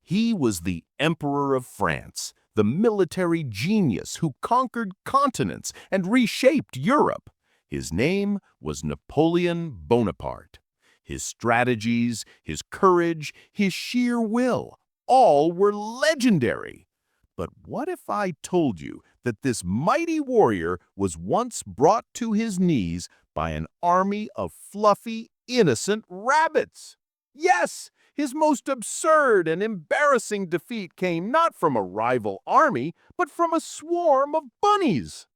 He was the Emperor of France, the military genius who conquered continents and reshaped Europe. His name was Napoleon Bonaparte. His strategies, his courage, his sheer will, all were legendary. But what if I told you that this mighty warrior was once brought to his knees by an army of fluffy, innocent rabbits? Yes, his most absurd and embarrassing defeat came not from a rival army, but from a swarm of bunnies.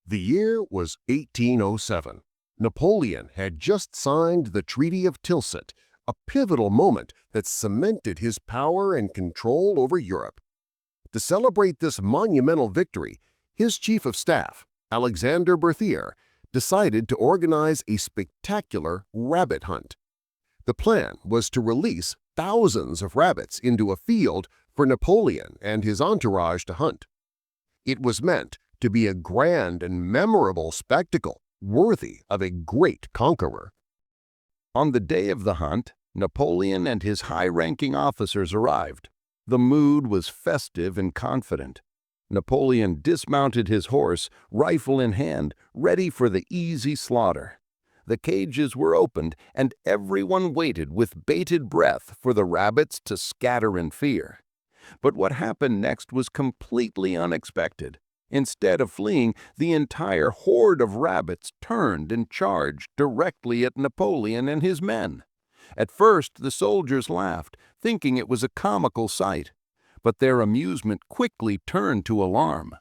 The year was 1807. Napoleon had just signed the Treaty of Tilsit, a pivotal moment that cemented his power and control over Europe. To celebrate this monumental victory, his chief of staff, Alexander Berthier, decided to organize a spectacular rabbit hunt. The plan was to release thousands of rabbits into a field for Napoleon and his entourage to hunt. It was meant to be a grand and memorable spectacle worthy of a great conqueror. On the day of the hunt, Napoleon and his high-ranking officers arrived. The mood was festive and confident. Napoleon dismounted his horse, rifle in hand, ready for the easy slaughter. The cages were opened, and everyone waited with bated breath for the rabbits to scatter in fear. But what happened next was completely unexpected. Instead of fleeing, the entire horde of rabbits turned and charged directly at Napoleon and his men. At first, the soldiers laughed, thinking it was a comical sight. But their amusement quickly turned to alarm.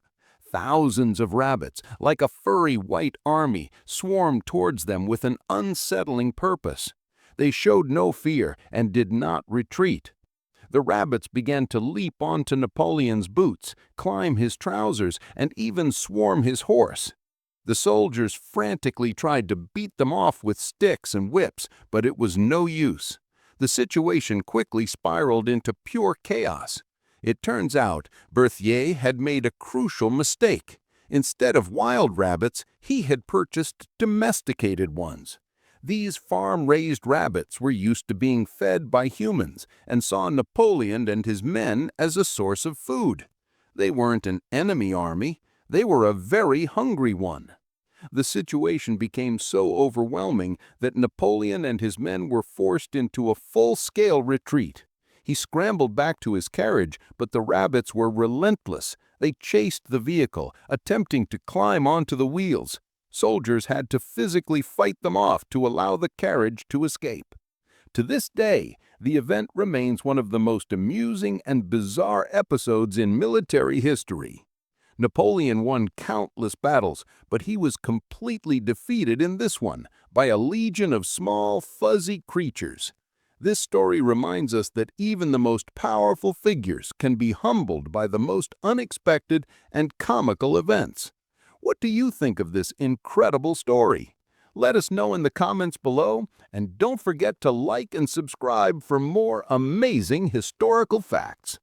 Thousands of rabbits, like a furry white army, swarmed towards them with an unsettling purpose. They showed no fear and did not retreat. The rabbits began to leap onto Napoleon's boots, climb his trousers, and even swarm his horse. The soldiers frantically tried to beat them off with sticks and whips, but it was no use. The situation quickly spiraled into pure chaos. It turns out Berthier had made a crucial mistake. Instead of wild rabbits, he had purchased domesticated ones. These farm-raised rabbits were used to being fed by humans and saw Napoleon and his men as a source of food. They weren't an enemy army, they were a very hungry one. The situation became so overwhelming that Napoleon and his men were forced into a full-scale retreat. He scrambled back to his carriage, but the rabbits were relentless. They chased the vehicle, attempting to climb onto the wheels. Soldiers had to physically fight them off to allow the carriage to escape. To this day, the event remains one of the most amusing and bizarre episodes in military history. Napoleon won countless battles, but he was completely defeated in this one by a legion of small, fuzzy creatures. This story reminds us that even the most powerful figures can be humbled by the most unexpected and comical events. What do you think of this incredible story? Let us know in the comments below, and don't forget to like and subscribe for more amazing historical facts.